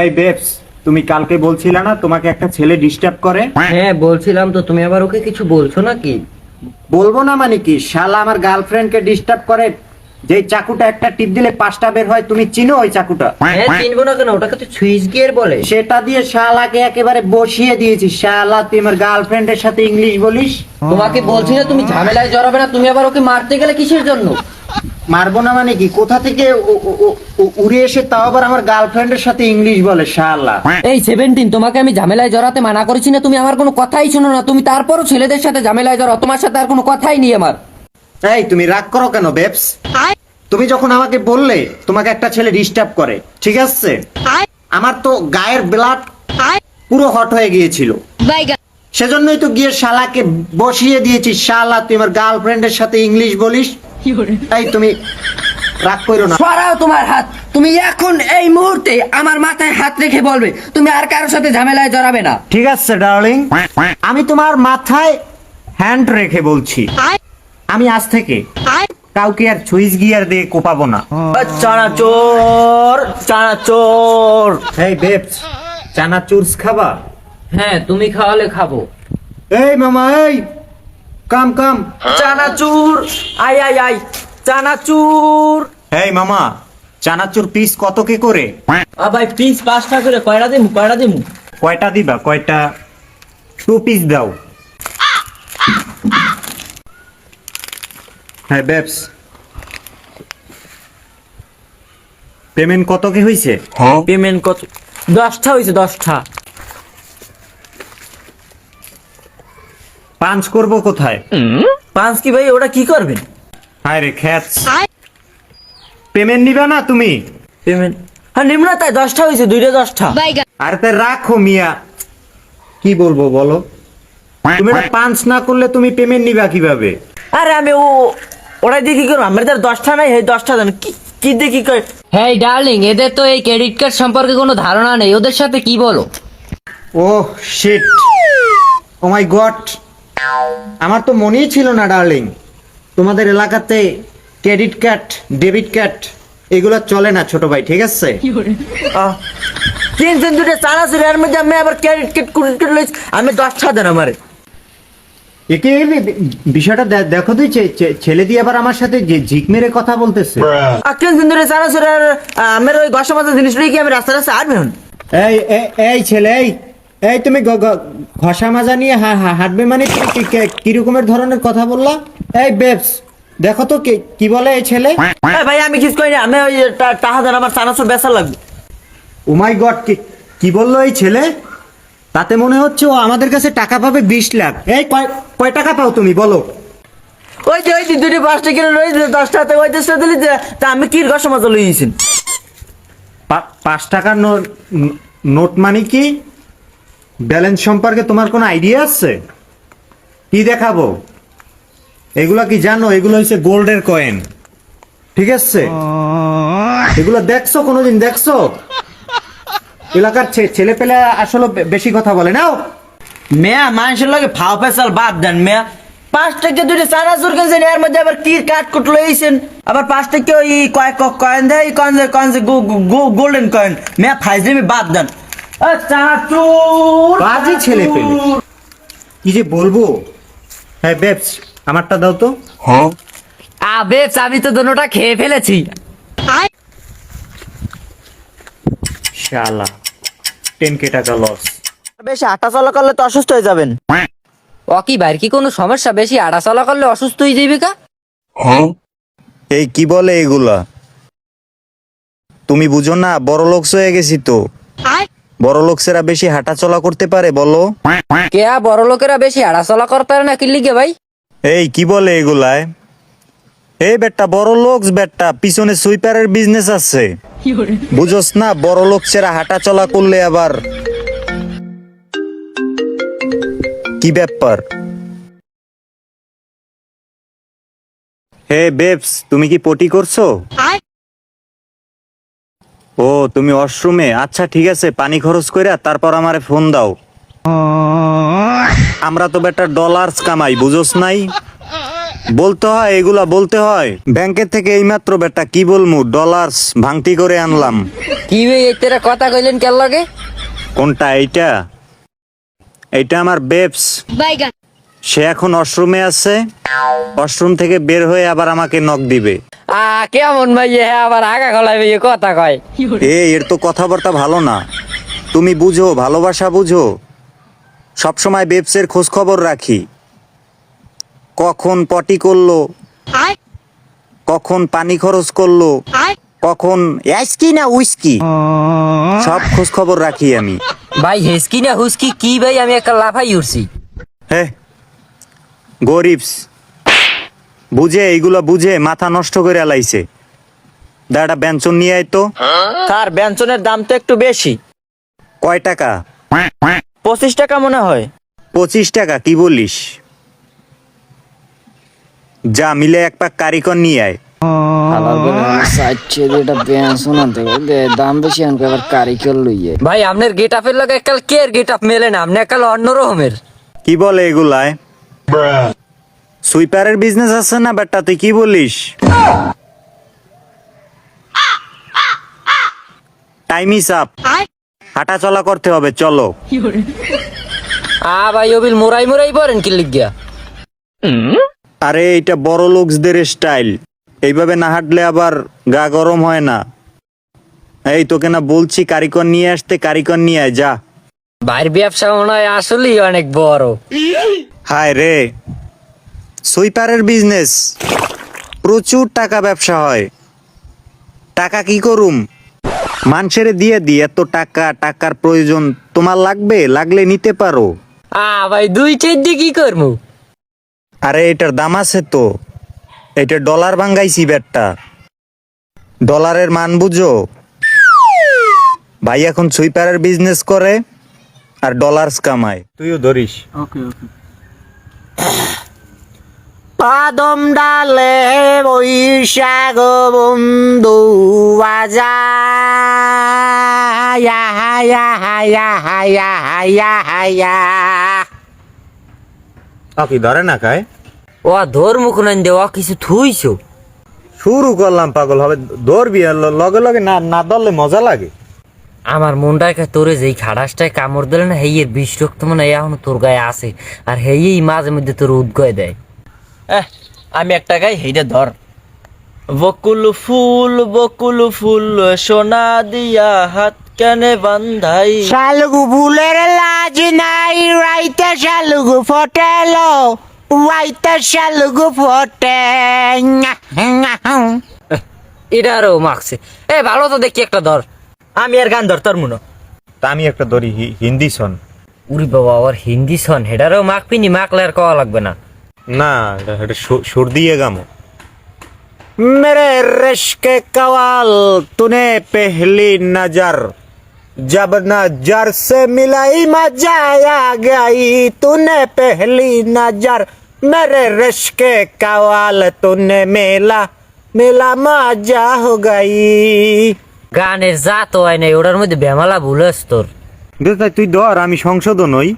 এই বেবস, তুমি কালকে বলছিলে না তোমাকে একটা ছেলে ডিস্টার্ব করে? হ্যাঁ বলছিলাম তো, তুমি আবার ওকে কিছু বলছো নাকি? বলবো না মানে কি, শালা আমার গার্লফ্রেন্ডকে ডিস্টার্ব করে। যেই চাকুটা একটা টিপ দিলে 5টা বের হয়, তুমি চিনো ওই চাকুটা? হ্যাঁ চিনবো না কেন, ওটাকে তো সুইচ গিয়ার বলে। সেটা দিয়ে শালাকে একেবারে বসিয়ে দিয়েছি। শালা তুই আমার গার্লফ্রেন্ডের সাথে ইংলিশ বলিস? তোমাকে বলছি না তুমি ঝামেলায় জড়াবে না, তুমি আবার ওকে মারতে গেলে কিসের জন্য? মারবো না মানে কি, কোথা থেকে উড়ে এসে তাও আবার আমার গার্লফ্রেন্ডের সাথে ইংলিশ বলে শালা। এই 17, তোমাকে আমি ঝামেলায় জড়াতে মানা করেছি না? তুমি আমার কোনো কথাই শোনো না, তুমি তারপরও ছেলেদের সাথে ঝামেলায় জড়াও। তোমার সাথে আর কোনো কথাই নেই আমার। এই তুমি রাগ করো কেন বেবস? তুমি যখন আমাকে বললে তোমাকে একটা ছেলে ডিস্টার্ব করে, ঠিক আছে, আমার তো গায়ের ব্লাড পুরো হট হয়ে গিয়েছিল। সেজন্যই তো গিয়ে শালাকে বসিয়ে দিয়েছি। শালা তুই আমার গার্লফ্রেন্ডের সাথে ইংলিশ বলিস? এই তুমি রাগ করো না। সরাও তোমার হাত। তুমি এখন এই মুহূর্তে আমার মাথায় হাত রেখে বলবে তুমি আর কারোর সাথে ঝামেলায় জড়াবে না। ঠিক আছে ডার্লিং, আমি তোমার মাথায় হ্যান্ড রেখে বলছি, আমি আজ থেকে কাউকে আর সুইচ গিয়ার দিয়ে কোপাবো না। চানাচোর চানাচোর। এই বেবস, চানাচুরস খাবা? হ্যাঁ তুমি খাওয়ালে খাবো। এই মামা, এই কাম কাম। চানাচুর, আই আই আই চানাচুর। এই মামা, চানাচুর পিস কত কে করে? ভাই পিস 5টা করে। কয়টা দিমু কয়টা দিমু? কয়টা দিবা? কয়টা? 2 পিস দাও। হ্যাঁ বেবস, পেমেন্ট কত কি হইছে? পেমেন্ট কত? 10টা হইছে 10টা। পাঁচ করব কোথায়? 5 কি ভাই, ওটা কি করবেন? হায় রে খ্যাত, পেমেন্ট নিবা না তুমি? পেমেন্ট হ্যাঁ নিমু না, তাই 10টা হইছে, 2টা 10টা। আরে তা রাখো মিয়া, কি বলবো বলো? তুমি এটা পাঁচ না করলে তুমি পেমেন্ট নিবা কিভাবে? আরে আমি ওরা দিয়ে কি করবো? আমার তার 10টা নাই, এই 10টা দেন। কি দিয়ে কি করে? হ্যাঁ ডার্লিং, এদের তো এই ক্রেডিট কার্ড সম্পর্কে কোনো ধারণা নেই, ওদের সাথে কি বলো? ওহ শিট, ও মাই গড, আমার তো মনেই ছিল না ডার্লিং, তোমাদের এলাকাতে ক্রেডিট কার্ড, ডেবিট কার্ড এগুলো চলে না ছোট ভাই, ঠিক আছে? তিনজন দুটো চানাচুর, এর মধ্যে আমি আবার ক্রেডিট কার্ড কুড়ি লইছি, আমি 10টা দেন আমারে। একে বিষয়টা দেখো তুই, ছেলে দিয়ে আবার আমার সাথে যে ঝিক মেরে কথা বলতেছে। তিনজন দুটো চানাচুর আর আমার ওই ঘষা মাজা জিনিস লই কি আমি রাস্তা রাস্তা আটবে হন? এই এই ছেলে, এই তুমি ঘষা মাজা নিয়ে হাঁটবে মানে কি রকমের ধরনের কথা বললা? এই বেবস, দেখো তো কি বলে এই ছেলে। ভাই আমি কিছু কই না, আমি ওই টাকা দেন, আমার চানাচুর বেচা লাগবে। ও মাই গড, কি বললো এই ছেলে? তাতে মনে হচ্ছে ও আমাদের কাছে টাকা পাবে 20 লাখ। এই কয় টাকা পাও তুমি বলো? ওই যে দুটো 5টা কিলো রয়েছে, 10টাতে ওই 10টা দিলি যে, তা আমি কি ঘষা মাজা লইয়েছেন? 5 টাকার নোট মানে কি? ব্যালেন্স সম্পর্কে তোমার কোনো আইডিয়া আছে? কি দেখাবো? এগুলা কি জানো? এগুলো হচ্ছে গোল্ডের কয়েন, ঠিক আছে? এগুলো দেখছো কোনোদিন? দেখছো? এলাকার ছেলে পেলে আসলে বেশি কথা বলে নাও। মেয়া মানুষের লগে ফাও ফেসাল বাদ দেন মেয়া। 5 টাকা দুটো চানাচুর কিনছেন, এর মধ্যে আবার কি কাট কুট লইছেন, আবার 5 টাকা ওই কয়েন দেয়, কয়েন গোল্ডেন কয়েন। মেয়া ফাইজলামি বাদ দেন। চানাচুর বাজে ছেলে পেলে, কি যে বলবো। হ্যাঁ বেবস, আমারটা দাও তো। বেশ, আমি তো দুটোটা খেয়ে ফেলেছি। শালা 10K টাকা লস। বেশি হাঁটা চলা করলে তো অসুস্থ হয়ে যাবেন। কি ভাই, কি কোনো সমস্যা? বেশি হাঁটা চলা করলে অসুস্থ হয়ে যাবে কা? এই কি বলে এগুলা? তুমি বুঝো না, বড় লোক হয়ে গেছি তো। বড় লোকসেরা বেশি হাঁটা চলা করতে পারে বলো? কে বড় লোকেরা বেশি হাঁটা চলা করতে পারে না কি লিগে ভাই? এই কি বলে এগুলায়? এই বেটা বড় লোক, বেটা পিছনে সুইপারের বিজনেস আছে, বুঝোস না? বড় লোকসেরা হাঁটা চলা করলে আবার কি ব্যাপার? হে বেবস, তুমি কি পটি করছো? ও তুমি ওয়াশরুমে? আচ্ছা ঠিক আছে, পানি খরচ কইরা তারপর আমারে ফোন দাও। আমরা তো বেটা ডলার্স কামাই, বুঝোস নাই? বলতে হয়, এগুলা বলতে হয়। ব্যাংকের থেকে এইমাত্র বেটা কি বলমু ডলার্স ভাঙতি করে আনলাম। কি ভাই এতেরা কথা কইলেন কেন লাগে? কোনটা? এইটা এইটা আমার বেবস। বাইগান সে এখন ওয়াশরুমে আছে, ওয়াশরুম থেকে বের হয়ে আবার আমাকে নক দিবে। কেমন ভাই হ্যাঁ আবার আগা গলায় ভাই কথা কয়। এর তো কথাবার্তা ভালো না। তুমি বুঝো, ভালোবাসা বুঝো। সবসময় বেবসের খোঁজ খবর রাখি, কখন পটি করলো, আয় কখন পানি খরচ করলো, আয় কখন অ্যাস্কি না উইস্কি, সব খোঁজ খবর রাখি আমি। ভাই হেসকি না হুসকি কি ভাই, আমি একটা লাফাই উঠছি। হে গরিবস বুঝে, এইগুলো বুঝে মাথা নষ্ট করে লাইছে। দাঁড়া ব্যঞ্চন নিয়ে আয় তো। স্যার ব্যঞ্জনের দাম তো একটু বেশি। কয় টাকা? 25 টাকা মনে হয়। 25 টাকা? কি বলিস? যা মিলে এক পাক কারিকর নিয়ে আয়। দাম বেশি আনকে আবার কারিকর লইয়ে ভাই আপনার গেট আপের লগে একাল কের গেট আপ মেলে না, আপনি একাল অন্য রকমের। কি বলে এগুলায়? সুইপারের বিজনেস আছে না বেটা, তুই কি বলিস? টাইম ইজ আপ, আয় হাঁটা চলা করতে হবে, চলো। ভাই ওবিল মোরাই মোরাই পড়েন কি লিগিয়া? আরে এটা বড় লোকসদের স্টাইল, এইভাবে না হাঁটলে আবার গা গরম হয় না। এই তোকে না বলছি কারিকর নিয়ে আসতে, কারিকর নিয়ে আয় যা। ভাইয়ের ব্যবসা মনে হয় আসলেই অনেক বড়। হায় রে, সুইপারের বিজনেস প্রচুর টাকা ব্যবসা হয়। টাকা কি করুম? মানুষের দিয়ে দি। এত টাকা, টাকার প্রয়োজন তোমার লাগবে, লাগলে নিতে পারো। ভাই 2-4 দিয়ে কি করবো? আরে এটার দাম আছে তো, এটা ডলার ভাঙ্গাইছি ব্যাটটা, ডলারের মান বুঝো। ভাই এখন সুইপারের বিজনেস করে আর ডলার্স কামায়, তুইও ধরিস। পাদম ডালে বৈশাখ বন্ধু বাজা কি ধরে না খায়? ও ধর মুখ নাইন দেওয়া কিছু থুইছো। শুরু করলাম, পাগল হবে ধরবি, আর লগে লগে না না ধরলে মজা লাগে। আমার মনটায় তোরে যেই খাড়াসটায় কামড় দিলে না, হেইয়ের বিষ রক্ত মানে এখন তোর গায়ে আছে, আর হেই মাঝে মধ্যে তোর উদ্গয় দেয়। আমি একটা গাই হেইটা ধর। বকুল ফুল সোনা দিয়া হাত কেনে বান্ধাই, শালগু ফুলের লাজ নাই, রাইতে শালগু ফটেলো, রাইতে শালগু ফটে। এটারও মাখছে। ভালো তো দেখি একটা ধর। আমি আর গান ধর তোর মুনো। তা আমি একটা ধরি, হিন্দি সন। উরি বাবা, আবার হিন্দি সন, হেডারও মাখবিনি, মাখলে আর কওয়া লাগবে না। না এটা সুর দিয়ে গামো। मेरे रिश्क कवाल तूने पहली नजर, जब नजर से मिलाई मजा आ गई, तूने पहली नजर, मेरे रिश्क कवाल तूने मिला मिला मजा हो गई। গানের যা তো হয় নাই, ওটার মধ্যে বেমালা ভুল আছে তোর। তুই ধর, আমি সংশোধন হই।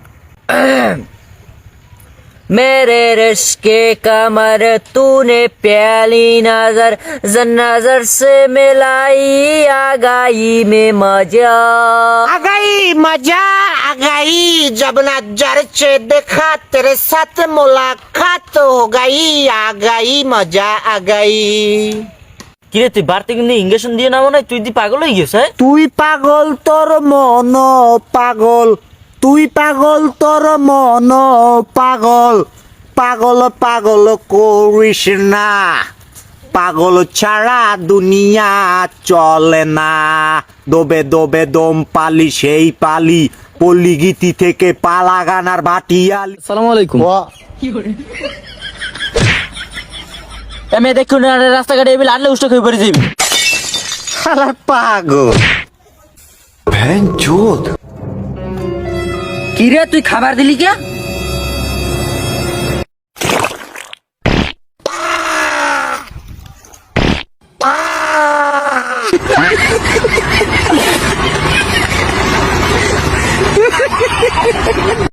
मेरे रिश्के कमर तूने प्याली नजर, नजर से मिलाई आ गई में मजा। आ गई मजा आ गई, जब नजर से देखा तेरे साथ मुलाकात हो गई, आ गई मजा आ गई। কিরে তুই বাড়তে কিন্তু ইংলিশন দিয়ে নামো না, তুই দি পাগল হয়ে গেছ? তুই পাগল তোর মন পাগল, তুই পাগল তোর মন পাগল, পাগল পাগল করিস না, পাগল ছাড়া দুনিয়া চলে না। দবে দবে দম পালি সেই পালি, পল্লী গীতি থেকে পালা গানার ভাটিয়ালি। আসসালামু আলাইকুম। আমি দেখুন রাস্তাঘাটে এবার আনলে উষ্ট হয়ে পড়ে যাবি। শালার পাগল। কিরে তুই খাবার দিলি কে?